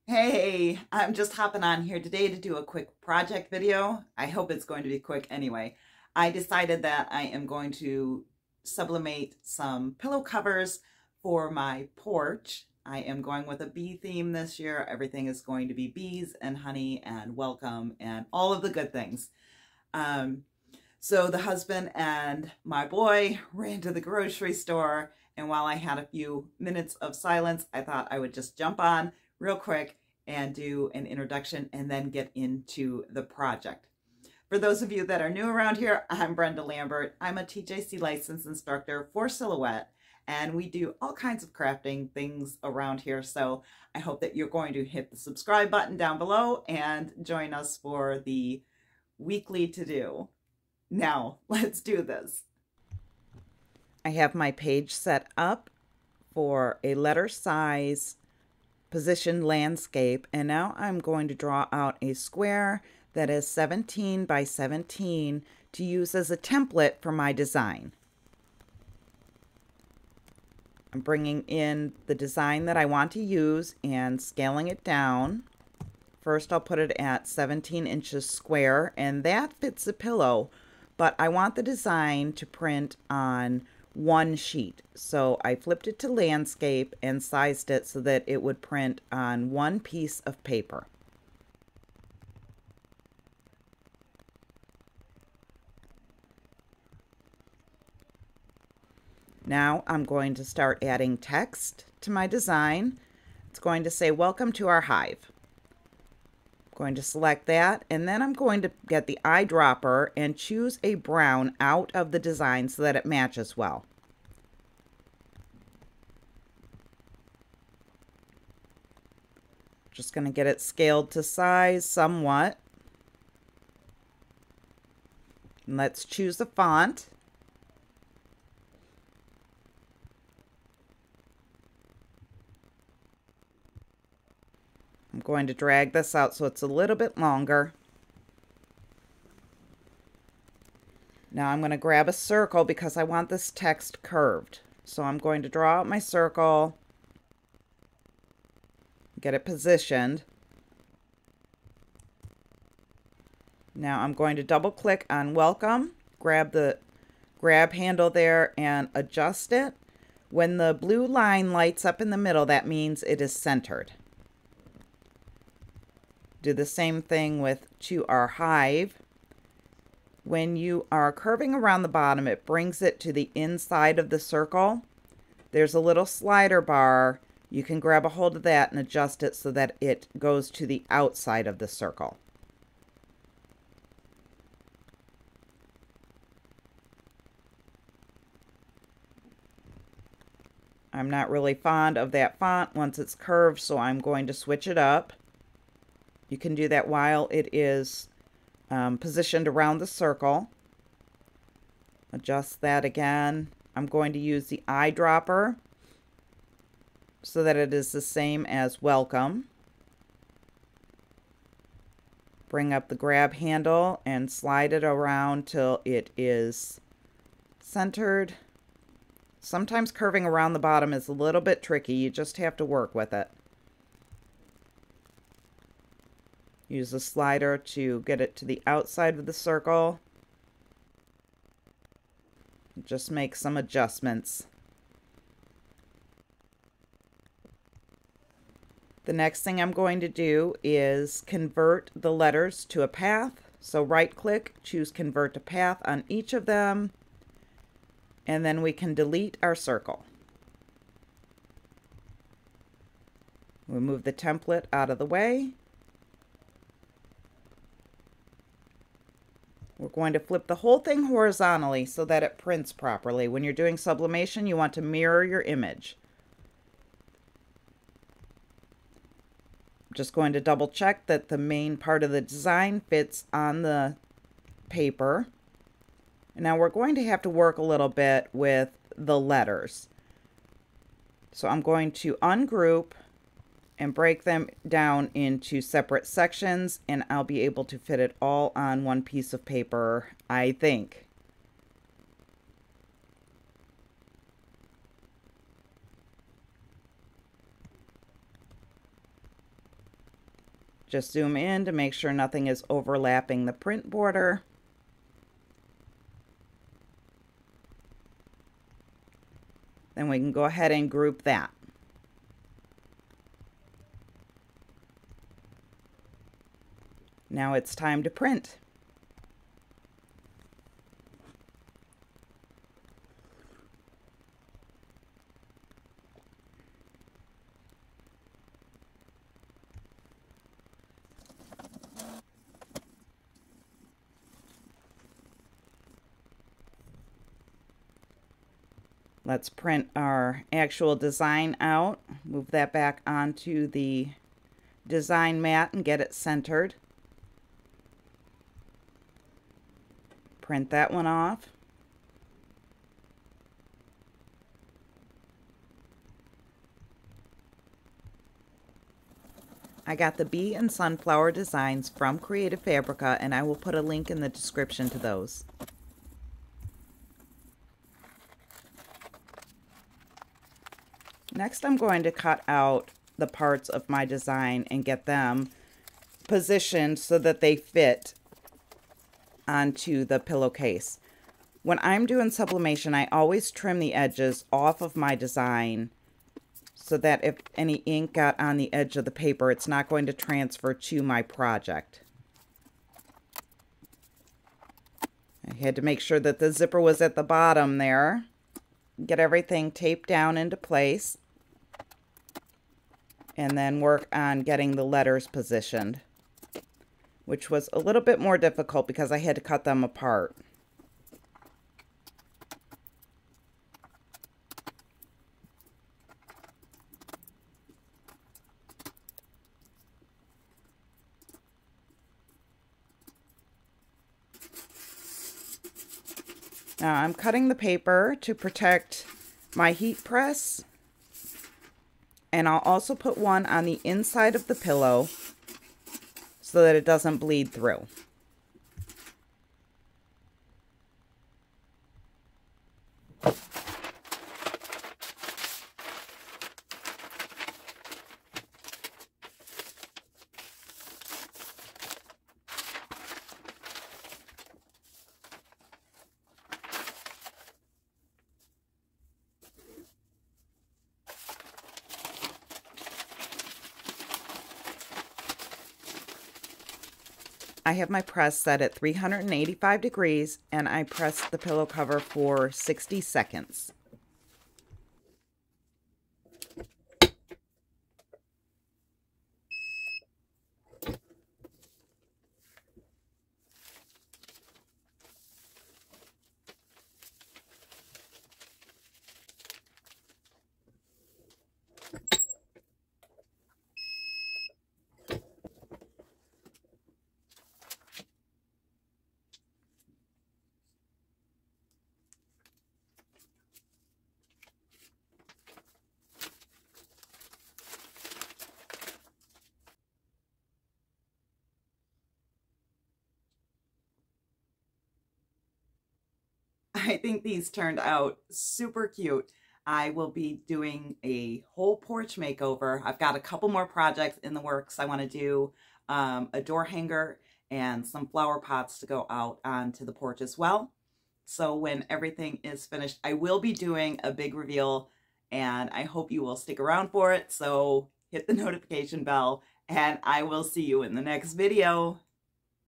Hey, I'm just hopping on here today to do a quick project video. I hope it's going to be quick anyway. I decided that I am going to sublimate some pillow covers for my porch. I am going with a bee theme this year. Everything is going to be bees and honey and welcome and all of the good things. Um, so the husband and my boy ran to the grocery store, and while I had a few minutes of silence, I thought I would just jump on real quick and do an introduction and then get into the project. For those of you that are new around here, I'm Brenda Lambert. I'm a TJC licensed instructor for Silhouette, and we do all kinds of crafting things around here. So I hope that you're going to hit the subscribe button down below and join us for the weekly to-do. Now, let's do this. I have my page set up for a letter size positioned landscape, and now I'm going to draw out a square that is 17 by 17 to use as a template for my design. I'm bringing in the design that I want to use and scaling it down. First, I'll put it at 17 inches square, and that fits the pillow, but I want the design to print on one sheet. So I flipped it to landscape and sized it so that it would print on one piece of paper. Now I'm going to start adding text to my design. It's going to say, "Welcome to our hive." I'm going to select that, and then I'm going to get the eyedropper and choose a brown out of the design so that it matches well. Just going to get it scaled to size somewhat. And let's choose a font. I'm going to drag this out so it's a little bit longer. Now I'm going to grab a circle because I want this text curved. So I'm going to draw out my circle, get it positioned. Now I'm going to double click on welcome, grab the grab handle there and adjust it. When the blue line lights up in the middle, that means it is centered. Do the same thing with "to our hive." When you are curving around the bottom, it brings it to the inside of the circle. There's a little slider bar. You can grab a hold of that and adjust it so that it goes to the outside of the circle. I'm not really fond of that font once it's curved, so I'm going to switch it up. You can do that while it is positioned around the circle. Adjust that again. I'm going to use the eyedropper so that it is the same as welcome. Bring up the grab handle and slide it around till it is centered. Sometimes curving around the bottom is a little bit tricky. You just have to work with it. Use the slider to get it to the outside of the circle. Just make some adjustments. The next thing I'm going to do is convert the letters to a path. So right click, choose convert to path on each of them, and then we can delete our circle. We'll move the template out of the way. We're going to flip the whole thing horizontally so that it prints properly. When you're doing sublimation, you want to mirror your image. I'm just going to double check that the main part of the design fits on the paper. And now we're going to have to work a little bit with the letters. So I'm going to ungroup and break them down into separate sections, and I'll be able to fit it all on one piece of paper, I think. Just zoom in to make sure nothing is overlapping the print border. Then we can go ahead and group that. Now it's time to print. Let's print our actual design out. Move that back onto the design mat and get it centered. Print that one off. I got the bee and sunflower designs from Creative Fabrica, and I will put a link in the description to those. Next, I'm going to cut out the parts of my design and get them positioned so that they fit onto the pillowcase. When I'm doing sublimation, I always trim the edges off of my design so that if any ink got on the edge of the paper, it's not going to transfer to my project. I had to make sure that the zipper was at the bottom there. Get everything taped down into place. And then work on getting the letters positioned, which was a little bit more difficult because I had to cut them apart. Now I'm cutting the paper to protect my heat press. And I'll also put one on the inside of the pillow so that it doesn't bleed through. I have my press set at 385 degrees and I press the pillow cover for 60 seconds. I think these turned out super cute. I will be doing a whole porch makeover. I've got a couple more projects in the works. I want to do a door hanger and some flower pots to go out onto the porch as well. So when everything is finished, I will be doing a big reveal and I hope you will stick around for it. So hit the notification bell and I will see you in the next video.